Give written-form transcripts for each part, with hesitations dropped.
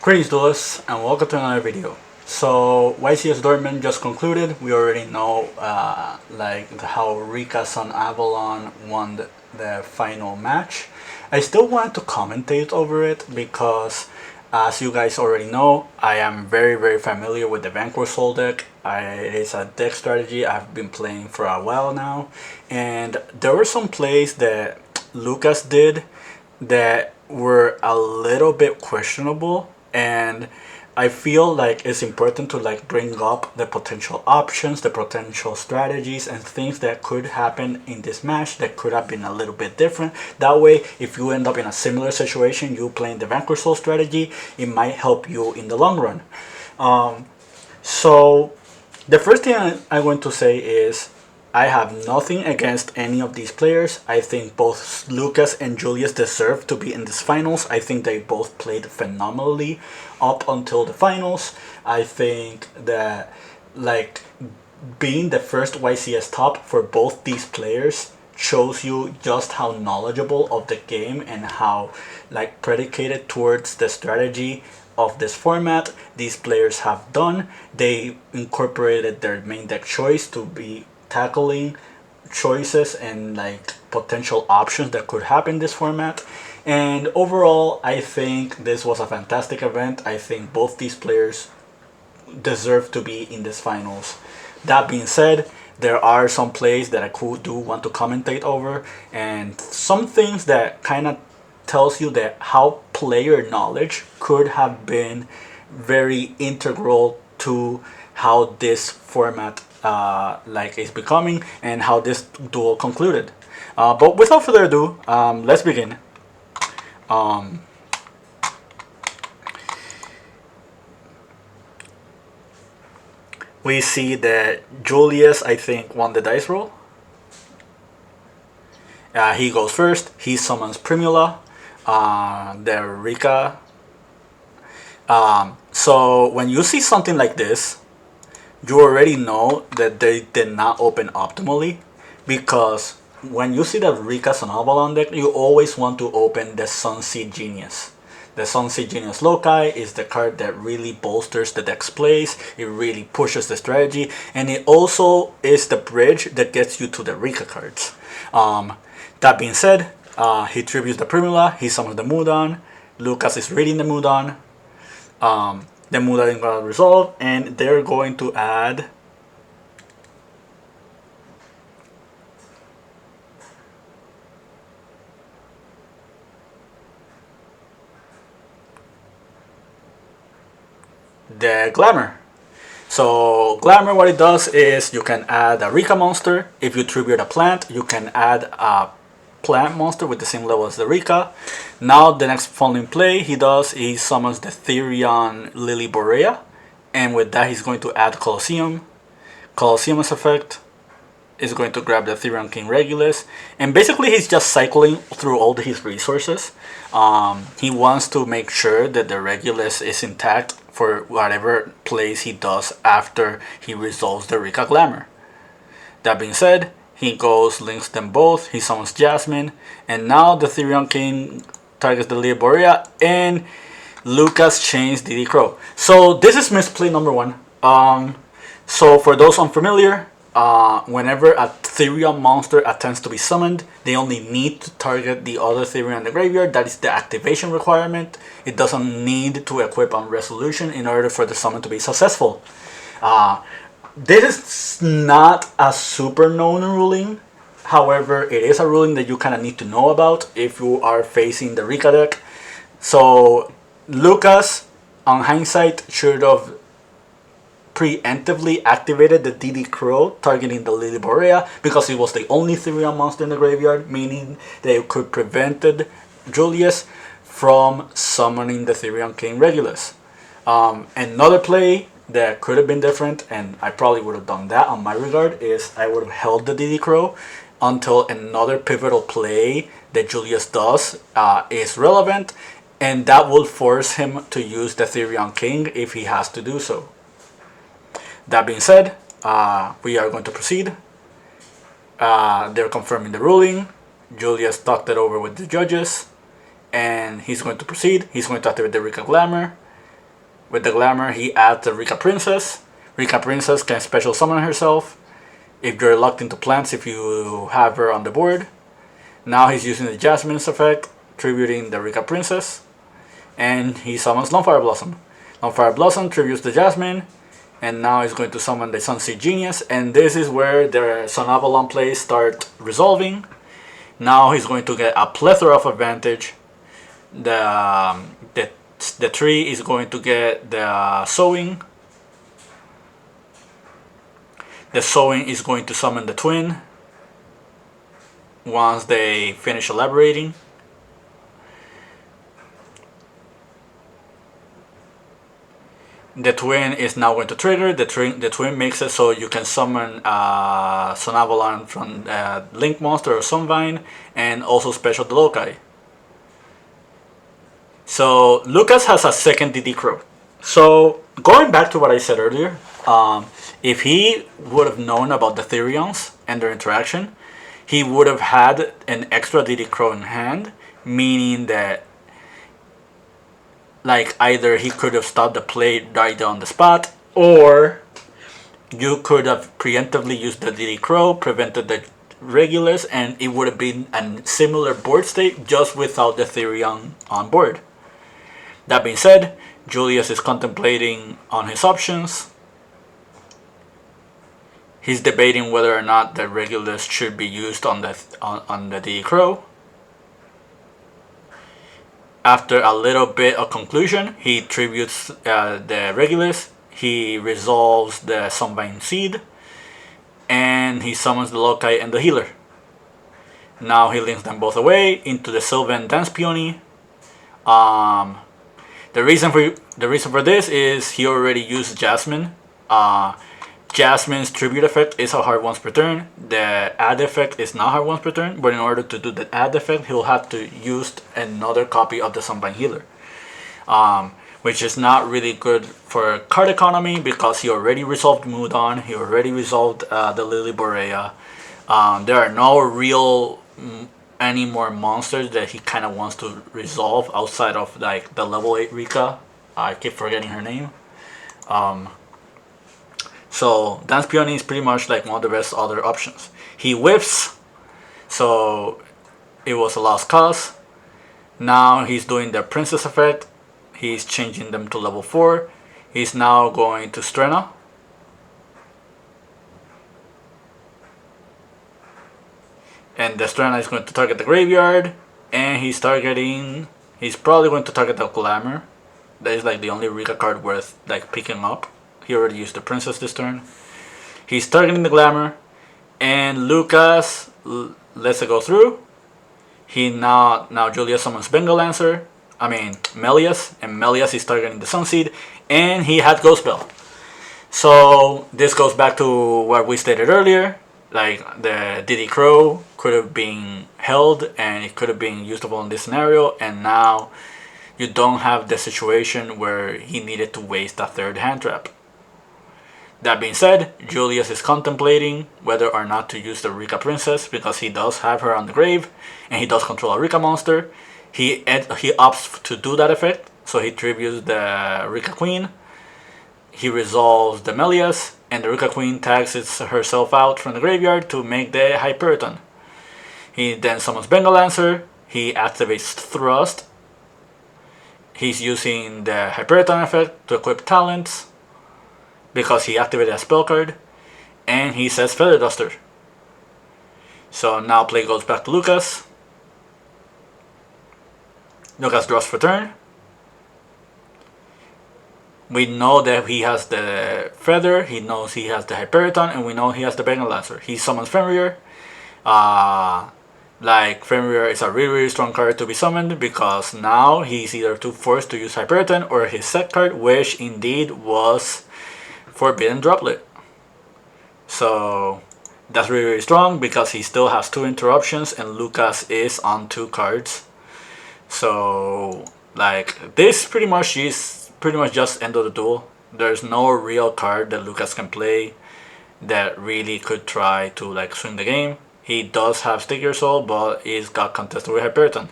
Greetings duelists and welcome to another video. So YCS Dortmund just concluded. We already know how Rikka Sunavalon won the final match. I still wanted to commentate over it because as you guys already know, I am very familiar with the Vanquish Soul deck. It is a deck strategy I've been playing for a while now, and there were some plays that Lucas did that were a little bit questionable, and I feel like it's important to bring up the potential options, the potential strategies and things that could happen in this match that could have been a little bit different. That way, if you end up in a similar situation, you playing the Vanquish Soul strategy, it might help you in the long run. So the first thing I'm going to say is I have nothing against any of these players. I think both Lucas and Julius deserve to be in this finals. I think they both played phenomenally up until the finals. I think that being the first YCS top for both these players shows you just how knowledgeable of the game and how predicated towards the strategy of this format these players have done. They incorporated their main deck choice to be tackling choices and potential options that could happen in this format. And overall, I think this was a fantastic event. I think both these players deserve to be in this finals. That being said, there are some plays that I do want to commentate over, and some things that kind of tells you that how player knowledge could have been very integral to how this format is becoming and how this duel concluded. But without further ado, let's begin. We see that Julius, I think, won the dice roll. He goes first. He summons Primula, the Rikka. So when you see something like this, you already know that they did not open optimally, because when you see the Rikka Sunavalon deck, you always want to open the Sunseed Genius. The Sunseed Genius Loci is the card that really bolsters the deck's plays, it really pushes the strategy, and it also is the bridge that gets you to the Rikka cards. That being said, he tributes the Primula, he summons the Mudan, Lucas is reading the Mudan. The Mudan is going to resolve, and they're going to add the Glamour. So Glamour, what it does is you can add a Rikka monster. If you tribute a plant, you can add a plant monster with the same level as the Rikka. Now the next following play he summons the Therion Lily Borea, and with that he's going to add Colosseum. Colosseum's effect is going to grab the Therion King Regulus, and basically he's just cycling through all his resources. He wants to make sure that the Regulus is intact for whatever plays he does after he resolves the Rikka Glamour. That being said, he goes, links them both, he summons Jasmine, and now the Therion King targets the Lily Borea, and Lucas chains DD Crow. So this is misplay number one. So for those unfamiliar, whenever a Therion monster attempts to be summoned, they only need to target the other Therion in the graveyard. That is the activation requirement. It doesn't need to equip on resolution in order for the summon to be successful. This is not a super known ruling. However, it is a ruling that you kind of need to know about if you are facing the Rikka deck. So Lucas, on hindsight, should have preemptively activated the DD Crow targeting the Lily Borea, because it was the only Therion monster in the graveyard, meaning they could prevented Julius from summoning the Therion King Regulus. Another play that could have been different, and I probably would have done that on my regard, is I would have held the DD Crow until another pivotal play that Julius does is relevant, and that will force him to use the Therion King if he has to do so. That being said, we are going to proceed. They're confirming the ruling. Julius talked it over with the judges, and he's going to proceed. He's going to activate the Rikka Glamour. With the Glamour, he adds the Rikka Princess. Rikka Princess can special summon herself if you're locked into plants if you have her on the board. Now he's using the Jasmine's effect, tributing the Rikka Princess. And he summons Longfire Blossom. Longfire Blossom tributes the Jasmine. And now he's going to summon the Sunseed Genius. And this is where the Sunavalon plays start resolving. Now he's going to get a plethora of advantage. The tree is going to get the Sowing. The Sowing is going to summon the Twin once they finish elaborating. The Twin is now going to trigger. The Twin makes it so you can summon Sunavalon from Link Monster or Sunvine, and also special the Lokai. So Lucas has a second DD Crow. So going back to what I said earlier, if he would have known about the Therions and their interaction, he would have had an extra DD Crow in hand, meaning that like either he could have stopped the play right on the spot, or you could have preemptively used the DD Crow, prevented the Regulus, and it would have been a similar board state just without the Therion on board. That being said, Julius is contemplating on his options. He's debating whether or not the Regulus should be used on the DD Crow. After a little bit of conclusion, he tributes the Regulus. He resolves the Sunvine Seed, and he summons the Lokai and the Healer. Now he links them both away into the Sylvan Dance Peony. The reason for this is he already used Jasmine. Jasmine's tribute effect is a hard once per turn. The add effect is not hard once per turn, but in order to do the add effect, he'll have to use another copy of the Sunvine Healer, which is not really good for card economy because he already resolved Mudon, he already resolved the Lily Borea. There are no real any more monsters that he kind of wants to resolve outside of like the level 8 Rikka. I keep forgetting her name. So Dance Peony is pretty much like one of the best other options. He whiffs, so it was a lost cause. Now he's doing the Princess effect. He's changing them to level 4. He's now going to Strena. And the Strena is going to target the graveyard. And he's probably going to target the Glamour. That is like the only Rikka card worth like picking up. He already used the Princess this turn. He's targeting the Glamour. And Lucas lets it go through. He now Julius summons Melias. And Melias is targeting the Sunseed. And he had Ghost Bell. So this goes back to what we stated earlier. Like the DD Crow could have been held and it could have been usable in this scenario. And now you don't have the situation where he needed to waste a third hand trap. That being said, Julius is contemplating whether or not to use the Rikka Princess because he does have her on the grave and he does control a Rikka monster. He opts to do that effect, so he tributes the Rikka Queen. He resolves the Melias, and the Rikka Queen tags herself out from the graveyard to make the Hyperiton. He then summons Bengal Lancer. He activates Thrust. He's using the Hyperiton effect to equip talents because he activated a spell card, and he says Feather Duster. So now play goes back to Lucas. Lucas draws for turn. We know that he has the Feather, he knows he has the Hyperiton, and we know he has the Bengal Lancer. He summons Fenrir. Fenrir is a really strong card to be summoned because now he's either too forced to use Hyperiton or his set card, which indeed was Forbidden Droplet. So that's really strong because he still has 2 interruptions and Lucas is on 2 cards. So like this pretty much just end of the duel. There's no real card that Lucas can play that really could try to like swing the game. He does have Sticker Soul, but he's got contested with Hyperiton.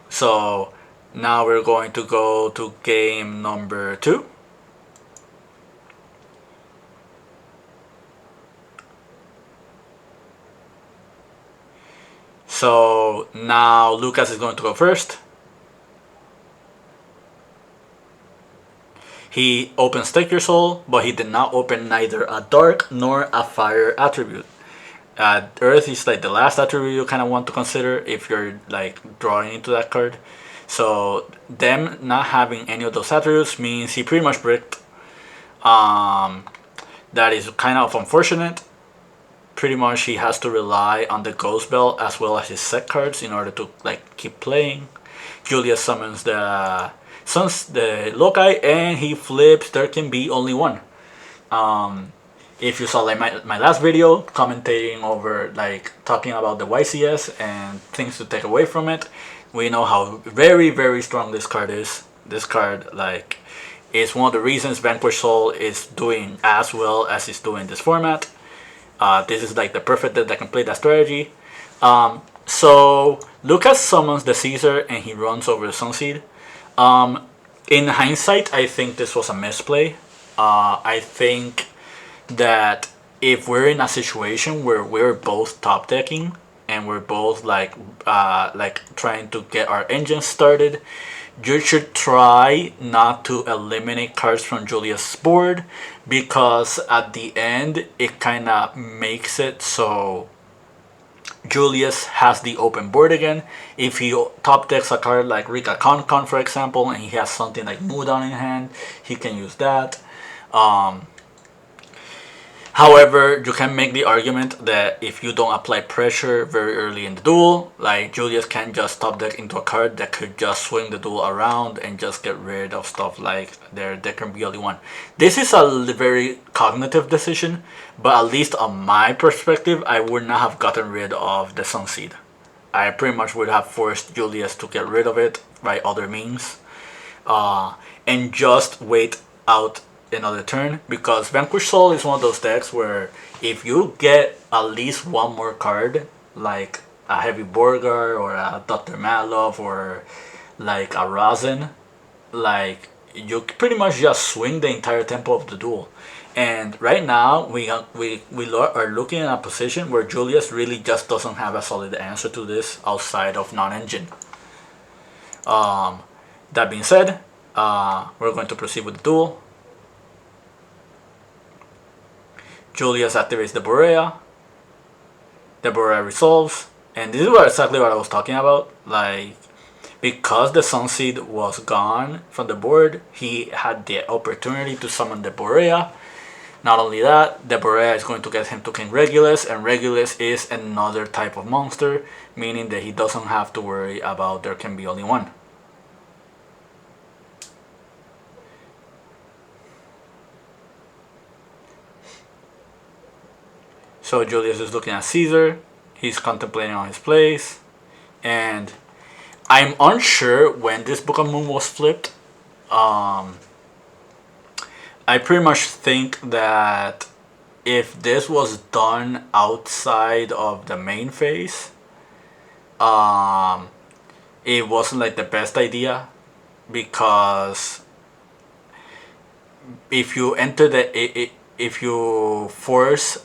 So Now we're going to go to game number 2. So now Lucas is going to go first. He opens Take Your Soul, but he did not open neither a dark nor a fire attribute. Earth is like the last attribute you kind of want to consider if you're like drawing into that card. So them not having any of those attributes means he pretty much bricked. That is kind of unfortunate. Pretty much he has to rely on the Ghost Bell as well as his set cards in order to like keep playing. Julius summons the Loci and he flips There Can Be Only One. If you saw like my last video commentating over like talking about the YCS and things to take away from it, we know how very very strong this card is. This card like is one of the reasons Vanquish Soul is doing as well as it's doing this format. This is like the perfect deck that can play that strategy. So Lucas summons the Caesar and he runs over the Sunseed. In hindsight, I think this was a misplay. I think that if we're in a situation where we're both top decking and we're both like trying to get our engines started, you should try not to eliminate cards from Julius' board, because at the end it kind of makes it so Julius has the open board again. If he top decks a card like Rikka Sunavalon, for example, and he has something like Mudan in hand, he can use that. However, you can make the argument that if you don't apply pressure very early in the duel, like Julius can just top deck into a card that could just swing the duel around and just get rid of stuff like there can be only one. This is a very cognitive decision, but at least on my perspective, I would not have gotten rid of the Sunseed. I pretty much would have forced Julius to get rid of it by other means, and just wait out another turn, because Vanquish Soul is one of those decks where if you get at least one more card like a Heavy Borgar or a Dr. Malov or like a Rosin, like you pretty much just swing the entire tempo of the duel. And right now we are looking at a position where Julius really just doesn't have a solid answer to this outside of non-engine. That being said, we're going to proceed with the duel. Julius activates the Borea. The Borea resolves. And this is exactly what I was talking about. Like, because the Sunseed was gone from the board, he had the opportunity to summon the Borea. Not only that, the Borea is going to get him to King Regulus, and Regulus is another type of monster, meaning that he doesn't have to worry about There Can Be Only One. So Julius is looking at Caesar, he's contemplating on his plays, and I'm unsure when this Book of Moon was flipped. I pretty much think that if this was done outside of the main phase, it wasn't like the best idea, because if you enter if you force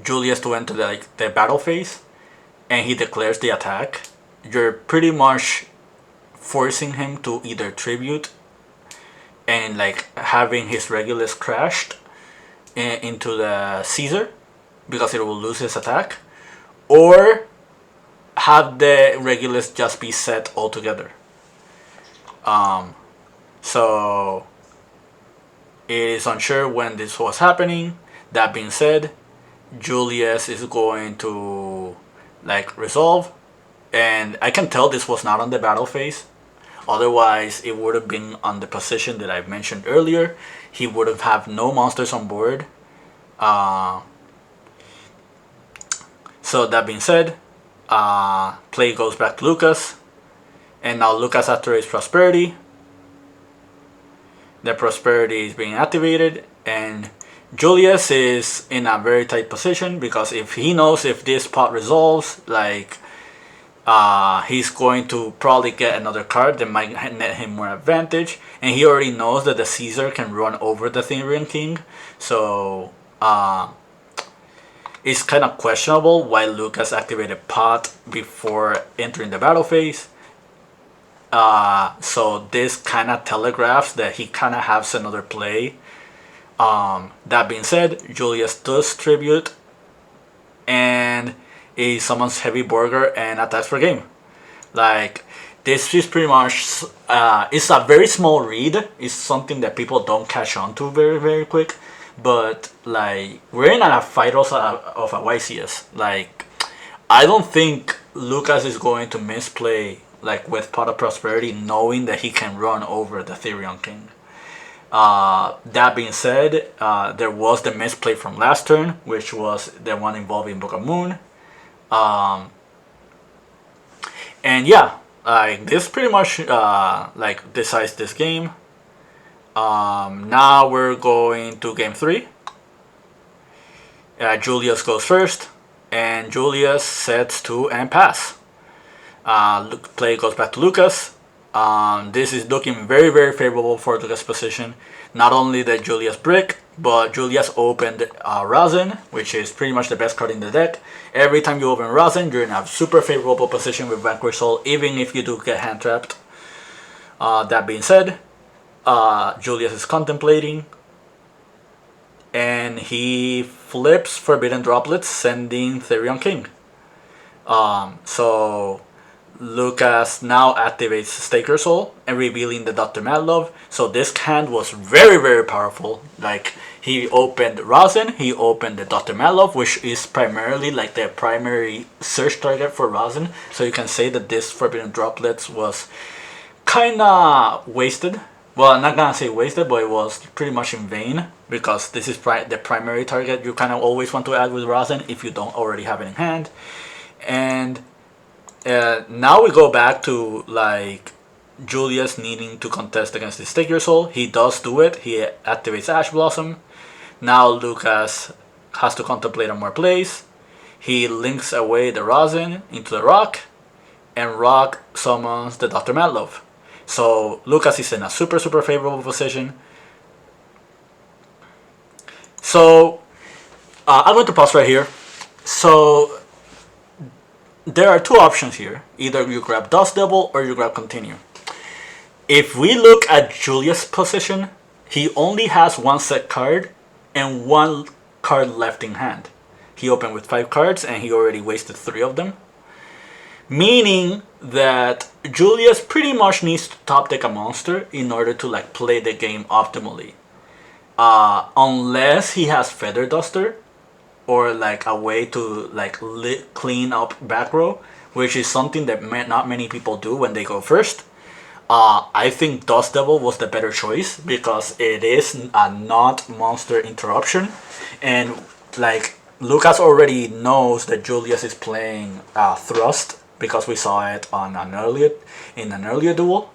Julius to enter the battle phase and he declares the attack, you're pretty much forcing him to either tribute and like having his Regulus crashed into the Caesar because it will lose his attack, or have the Regulus just be set altogether. So it is unsure when this was happening. That being said, Julius is going to like resolve, and I can tell this was not on the battle phase. Otherwise, it would have been on the position that I mentioned earlier. He would have had no monsters on board. So that being said, play goes back to Lucas, and now Lucas activates Prosperity. The Prosperity is being activated, and Julius is in a very tight position, because if he knows if this pot resolves, like he's going to probably get another card that might net him more advantage, and he already knows that the Caesar can run over the Therian King, so it's kind of questionable why Lucas activated Pot before entering the battle phase. So this kind of telegraphs that he kind of has another play. That being said, Julius does tribute, and he summons Heavy Burger and attacks for game. Like, this is pretty much, it's a very small read. It's something that people don't catch on to very, very quick. But, like, we're in a fight of a YCS. Like, I don't think Lucas is going to misplay, like, with Pot of Prosperity, knowing that he can run over the Therian King. That being said, there was the misplay from last turn, which was the one involving Book of Moon. And yeah, like, this pretty much like decides this game. Now we're going to game 3. Julius goes first, and Julius sets 2 and pass. Play goes back to Lucas. This is looking very, very favorable for Lucas' position. Not only did Julius brick, but Julius opened Rosin, which is pretty much the best card in the deck. Every time you open Rosin, you're in a super favorable position with Vanquish Soul, even if you do get hand trapped. That being said, Julius is contemplating, and he flips Forbidden Droplets, sending Therian King. So Lucas now activates Staker Soul and revealing the Dr. Madlove. So this hand was very, very powerful. Like, he opened Rosin, he opened the Dr. Madlove, which is primarily like the primary search target for Rosin. So you can say that this Forbidden Droplets was kinda wasted. Well, I'm not gonna say wasted, but it was pretty much in vain, because this is the primary target you kind of always want to add with Rosin if you don't already have it in hand. And now we go back to, like, Julius needing to contest against the Staker Soul. He does do it. He activates Ash Blossom. Now Lucas has to contemplate on more plays. He links away the Rosin into the Rock, and Rock summons the Dr. Madlove. So Lucas is in a super, super favorable position. So I'm going to pause right here. So there are 2 options here. Either you grab Dust Devil or you grab Continue. If we look at Julius' position, he only has 1 set card and 1 card left in hand. He opened with 5 cards and he already wasted 3 of them. Meaning that Julius pretty much needs to top deck a monster in order to, like, play the game optimally. Unless he has Feather Duster, or like a way to, like, clean up back row, which is something that not many people do when they go first. I think Dust Devil was the better choice because it is a not monster interruption, and, like, Lucas already knows that Julius is playing Thrust because we saw it on an earlier duel.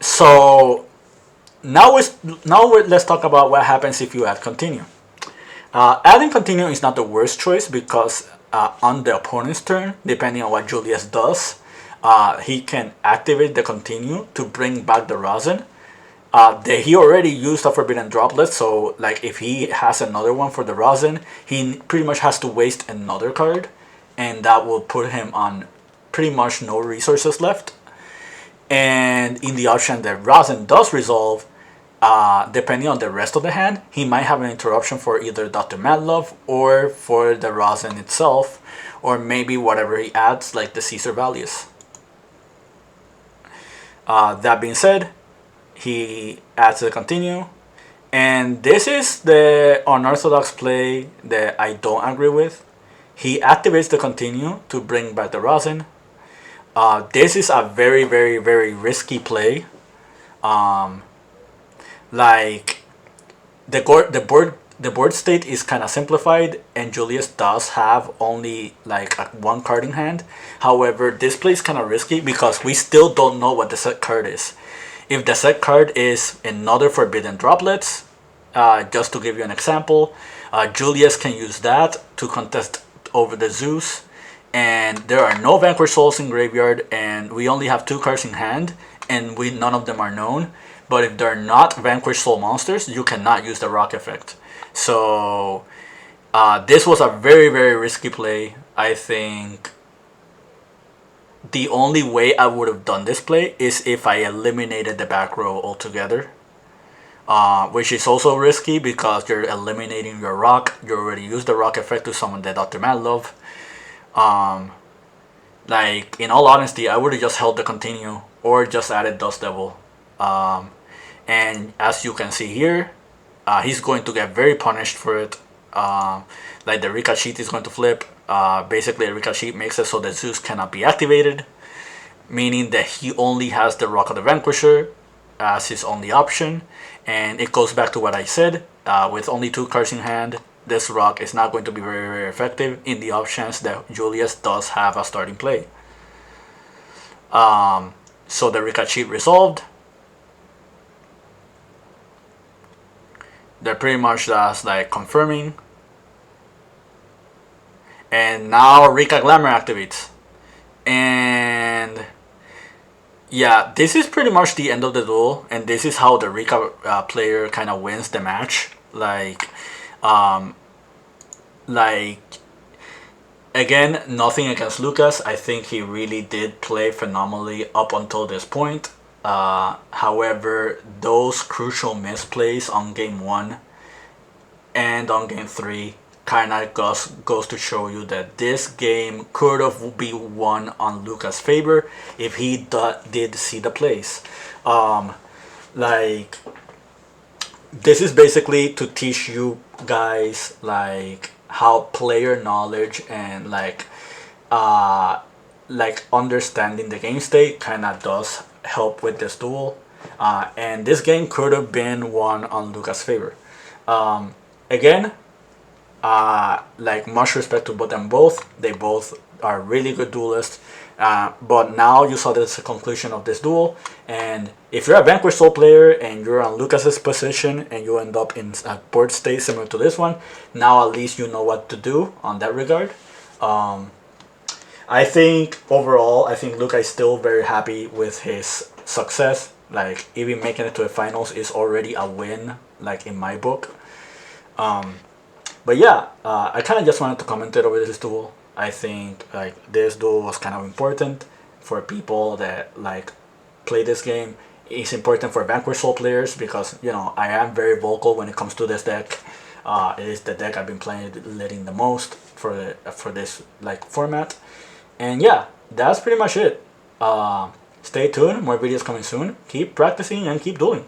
So now let's talk about what happens if you add Continue. Adding Continue is not the worst choice because on the opponent's turn, depending on what Julius does, he can activate the Continue to bring back the Rosin. He already used a Forbidden Droplet, so, like, if he has another one for the Rosin, he pretty much has to waste another card, and that will put him on pretty much no resources left. And in the option that Rosin does resolve, depending on the rest of the hand, he might have an interruption for either Dr. Madlove or for the Rosin itself, or maybe whatever he adds, like the Caesar values. That being said, he adds the Continue, and this is the unorthodox play that I don't agree with. He activates the Continue to bring back the Rosin. This is a very, very, very risky play. Like, the board state is kind of simplified, and Julius does have only, like, 1 card in hand. However, this play is kind of risky because we still don't know what the set card is. If the set card is another Forbidden Droplets, just to give you an example, Julius can use that to contest over the Zeus, and there are no Vanquish Souls in graveyard, and we only have 2 cards in hand, and none of them are known. But if they're not Vanquish Soul monsters, you cannot use the rock effect. So this was a very, very risky play. I think the only way I would have done this play is if I eliminated the back row altogether. Which is also risky because you're eliminating your rock. You already used the rock effect to summon the Dr. Madlove. Like, in all honesty, I would have just held the continue or just added Dust Devil. And as you can see here, he's going to get very punished for it. Like, the Rikka sheet is going to flip. Basically, the Rikka sheet makes it so that Zeus cannot be activated, meaning that he only has the Rock of the Vanquisher as his only option. And it goes back to what I said, with only 2 cards in hand, this rock is not going to be very, very effective in the off chance that Julius does have a starting play. So the Rikka cheat resolved. They're pretty much just like confirming. And now Rikka Glamour activates. And yeah, this is pretty much the end of the duel, and this is how the Rikka player kind of wins the match. Like, again, nothing against Lucas. I think he really did play phenomenally up until this point. However, those crucial misplays on game 1 and on game 3 kind of goes to show you that this game could have been won on Lucas' favor if he did see the plays. Like, this is basically to teach you guys like how player knowledge and like understanding the game state kind of does help with this duel. And this game could have been won on Lucas' favor. Again, like, much respect to them both. They both are really good duelists. But now you saw the conclusion of this duel, and if you're a Vanquish Soul player and you're on Lucas's position and you end up in a board state similar to this one, now at least you know what to do on that regard. I think overall, I think Luca is still very happy with his success. Like, even making it to the finals is already a win, like, in my book. But yeah, I kind of just wanted to comment over this duel. I think like this duel was kind of important for people that like play this game. It's important for Vanquish Soul players because, you know, I am very vocal when it comes to this deck. It is the deck I've been playing leading the most for this like format. And yeah, that's pretty much it. Stay tuned, more videos coming soon. Keep practicing and keep dueling.